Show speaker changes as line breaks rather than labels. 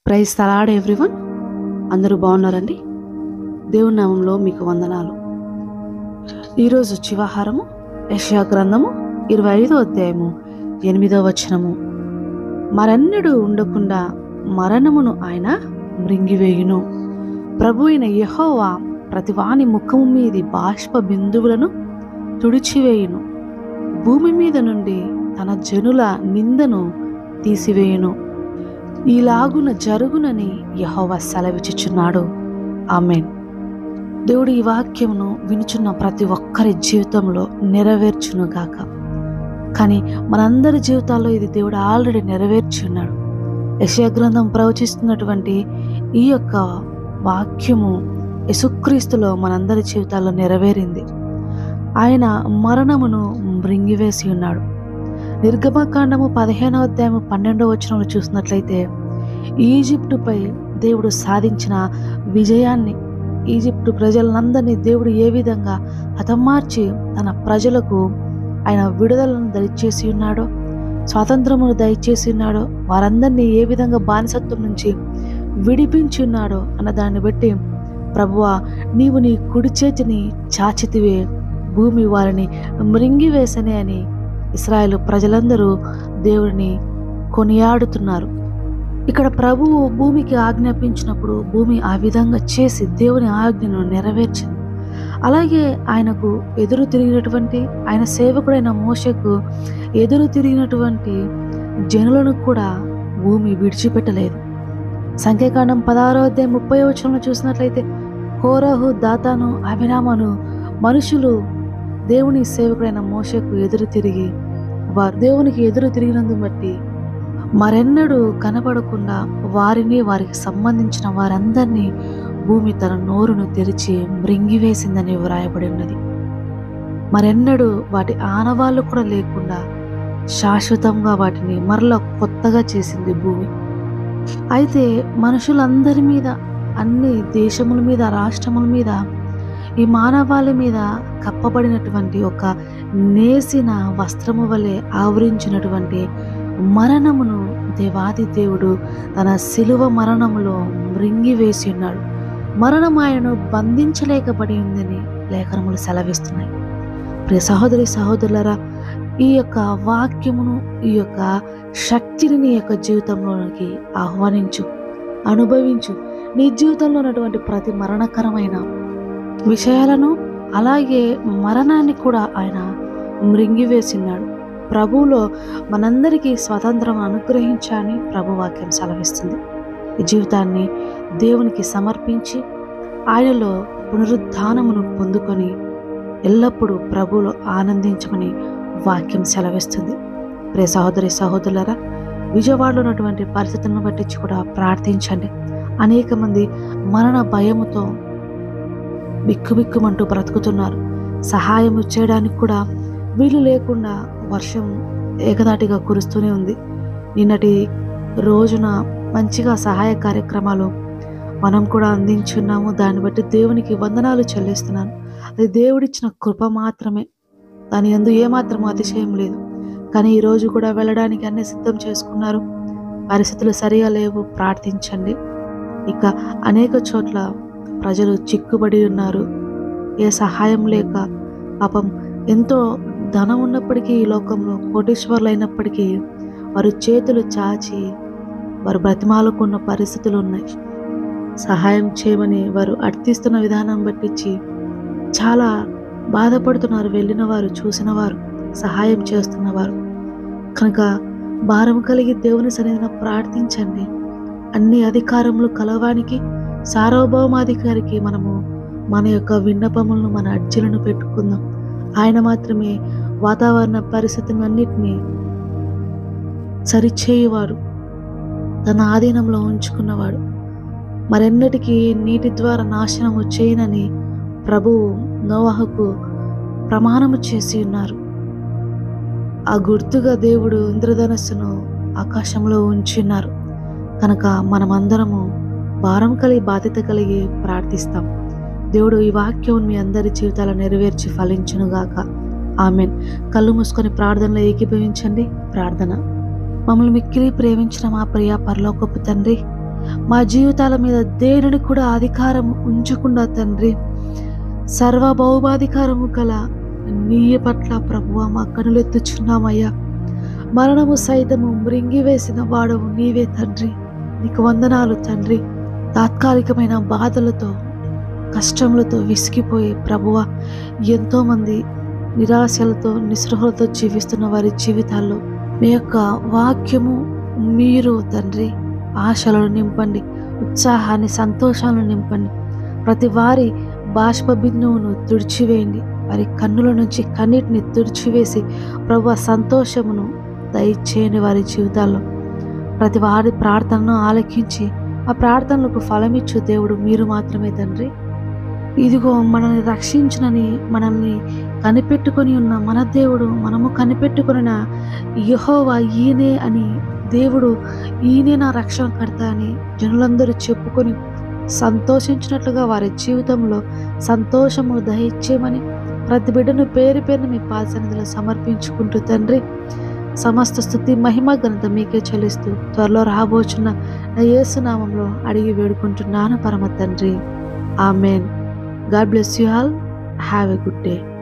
Praise the lord everyone. అందరూ బాగున్నారండి? దేవుని నామంలో మీకు వందనాలు. ఈరోజు చివాహారము యెషయా గ్రంథము 25వ అధ్యాయము 8వ వచనము. మరెన్నడూ ఉండకుండా మరణమును ఆయన మృంగివేయును. ప్రభు అయిన యెహోవా ప్రతివాని ముఖము మీది బాష్ప బిందువులను తుడిచివేయును. భూమి మీద నుండి తన జనుల నిందను తీసివేయును. ఈలాగున జరుగునని యెహోవా సెలవిచ్చుచున్నాడు. ఆమేన్. దేవుడు ఈ వాక్యమును వినుచున్న ప్రతి ఒక్కరి జీవితంలో నెరవేర్చునుగాక. కానీ మనందరి జీవితాల్లో ఇది దేవుడు ఆల్రెడీ నెరవేర్చి ఉన్నాడు. యెషయా గ్రంథం ప్రవచిస్తున్నటువంటి ఈ యొక్క వాక్యము యేసుక్రీస్తులో మనందరి జీవితాల్లో నెరవేరింది. ఆయన మరణమును మృంగివేసి ఉన్నాడు. నిర్గమకాండము 15వ అధ్యాయము 12వ వచనంలో చూసినట్లయితే ఈజిప్టుపై దేవుడు సాధించిన విజయాన్ని, ఈజిప్టు ప్రజలందరినీ దేవుడు ఏ విధంగా హతమార్చి తన ప్రజలకు ఆయన విడుదలను దయచేసి ఉన్నాడో, స్వాతంత్రమును దయచేసి ఉన్నాడో, వారందరినీ ఏ విధంగా బానిసత్వం నుంచి విడిపించి ఉన్నాడో అన్న దాన్ని బట్టి, ప్రభువా నీవు నీ కుడి చేతిని చాచితివే, భూమి వారిని మృంగివేసనే అని ఇశ్రాయేలు ప్రజలందరూ దేవుడిని కొనియాడుతున్నారు. ఇక్కడ ప్రభువు భూమికి ఆజ్ఞాపించినప్పుడు భూమి ఆ విధంగా చేసి దేవుని ఆజ్ఞను నెరవేర్చింది. అలాగే ఆయనకు ఎదురు తిరిగినటువంటి, ఆయన సేవకుడైన మోషేకు ఎదురు తిరిగినటువంటి జనులను కూడా భూమి విడిచిపెట్టలేదు. సంఖ్యాకాండం 16వ అధ్యాయం 30వ వచనంలో చూసినట్లయితే కోరహు, దాతాను, అభిరామను మనుషులు దేవుని సేవకుడైన మోషేకు ఎదురు తిరిగి, వారు దేవునికి ఎదురు తిరిగినందుకు బట్టి మరెన్నడూ కనబడకుండా వారిని, వారికి సంబంధించిన వారందరినీ భూమి తన నోరును తెరిచి మృంగివేసిందని వ్రాయబడి ఉన్నది. మరెన్నడూ వాటి ఆనవాళ్ళు కూడా లేకుండా శాశ్వతంగా వాటిని మరలా కొత్తగా చేసింది భూమి. అయితే మనుషులందరి మీద, అన్ని దేశముల మీద, రాష్ట్రముల మీద, ఈ మానవాళి మీద కప్పబడినటువంటి ఒక నేసిన వస్త్రము వలె ఆవరించినటువంటి మరణమును దేవాది దేవుడు తన శిలువ మరణములో మృంగివేసి ఉన్నాడు. మరణం ఆయనను బంధించలేకబడి ఉందని లేఖనములు సెలవిస్తున్నాయి. ప్రియ సహోదరి సహోదరులారా, ఈ యొక్క వాక్యమును, ఈ యొక్క శక్తిని నీ యొక్క జీవితంలోనికి ఆహ్వానించు, అనుభవించు. నీ జీవితంలో ఉన్నటువంటి ప్రతి మరణకరమైన విషయాలను, అలాగే మరణాన్ని కూడా ఆయన మృంగివేసినాడు. ప్రభువులో మనందరికీ స్వాతంత్రం అనుగ్రహించాలని ప్రభు వాక్యం సెలవిస్తుంది. ఈ జీవితాన్ని దేవునికి సమర్పించి ఆయనలో పునరుద్ధానమును పొందుకొని ఎల్లప్పుడూ ప్రభువులో ఆనందించమని వాక్యం సెలవిస్తుంది. ప్రియ సహోదరి సహోదరులారా, విజయవాడలో ఉన్నటువంటి పరిస్థితులను బట్టి కూడా ప్రార్థించండి. అనేక మంది మరణ భయముతో బిక్కుబిక్కుమంటూ బ్రతుకుతున్నారు. సహాయం చేయడానికి కూడా వీలు లేకుండా వర్షం ఏకదాటిగా కురుస్తూనే ఉంది. నిన్నటి రోజున మంచిగా సహాయ కార్యక్రమాలు మనం కూడా అందించున్నాము. దాన్ని బట్టి దేవునికి వందనాలు చెల్లిస్తున్నాను. అది దేవుడిచ్చిన కృప మాత్రమే, దాని యందు ఏమాత్రం అతిశయం లేదు. కానీ ఈరోజు కూడా వెళ్ళడానికి అన్ని సిద్ధం చేసుకున్నారు. పరిస్థితులు సరిగా లేవు, ప్రార్థించండి. ఇక అనేక చోట్ల ప్రజలు చిక్కుబడి ఉన్నారు. ఏ సహాయం లేక, పాపం ఎంతో ధనం ఉన్నప్పటికీ, ఈ లోకంలో కోటీశ్వర్లు అయినప్పటికీ వారు చేతులు చాచి వారు బ్రతిమాలుకున్న పరిస్థితులు ఉన్నాయి. సహాయం చేయమని వారు అర్థిస్తున్న విధానం బట్టించి చాలా బాధపడుతున్నారు. వెళ్ళిన వారు, చూసిన వారు, సహాయం చేస్తున్నవారు. కనుక భారం కలిగి దేవుని సన్నిధిన ప్రార్థించండి. అన్ని అధికారములు కలవానికి, సార్వభౌమాధికారికి మనము మన యొక్క విన్నపములను, మన అర్జీలను పెట్టుకుందాం. ఆయన మాత్రమే వాతావరణ పరిస్థితులన్నిటినీ సరిచేయువాడు, తన ఆధీనంలో ఉంచుకున్నవాడు. మరెన్నటికీ నీటి ద్వారా నాశనము చేయనని ప్రభువు నోవహుకు ప్రమాణము చేసి ఉన్నారు. ఆ గుర్తుగా దేవుడు ఇంద్రధనస్సును ఆకాశంలో ఉంచున్నారు. కనుక మనమందరము భారం కలిగి, బాధ్యత కలిగి ప్రార్థిస్తాం. దేవుడు ఈ వాక్యం మీ అందరి జీవితాలు నెరవేర్చి ఫలించునుగాక. ఆమెన్. కళ్ళు మూసుకొని ప్రార్థనలో ఏకీభవించండి. ప్రార్థన. మమ్మల్ని మిక్కిలి ప్రేమించిన మా ప్రియ పరలోకపు తండ్రి, మా జీవితాల మీద దేనిని కూడా అధికారం ఉంచకుండా తండ్రి, సర్వభౌమాధికారము గల నీ పట్ల ప్రభువా మా కనులెత్తుచున్నామయ్యా. మరణము సైతము మృంగివేసిన వాడవు నీవే తండ్రి. నీకు వందనాలు తండ్రి. తాత్కాలికమైన బాధలతో, కష్టములతో విసిగిపోయి ప్రభువా ఎంతోమంది నిరాశలతో, నిస్పృహలతో జీవిస్తున్న వారి జీవితాల్లో మీ యొక్క వాక్యము, మీరు తండ్రి ఆశలను నింపండి, ఉత్సాహాన్ని, సంతోషాలను నింపండి. ప్రతి వారి బాష్ప బిందువును తుడిచివేయండి. వారి కన్నుల నుంచి కన్నీటిని తుడిచివేసి ప్రభువా సంతోషమును దయచేయండి వారి జీవితాల్లో. ప్రతి వారి ప్రార్థనను ఆలకించి ఆ ప్రార్థనలకు ఫలమిచ్చు దేవుడు మీరు మాత్రమే తండ్రి. ఇదిగో మనల్ని రక్షించునని, మనల్ని కనిపెట్టుకొని ఉన్న మన దేవుడు, మనము కనిపెట్టుకున్న యెహోవా ఈయనే అని, దేవుడు ఈయనే నా రక్షణకర్త అని జనులందరూ చెప్పుకొని సంతోషించినట్లుగా వారి జీవితంలో సంతోషము దయచేయమని ప్రతి బిడ్డను పేరు పేరును మీ పాద సన్నిధిలో సమర్పించుకుంటూ తండ్రి, సమస్త స్తుతి మహిమ ఘనత మీకే చెల్లిస్తూ త్వరలో రాబోచున్న నా యేసు నామములో అడిగి వేడుకుంటున్నాను పరమ తండ్రి. Amen. God bless you all. Have a good day.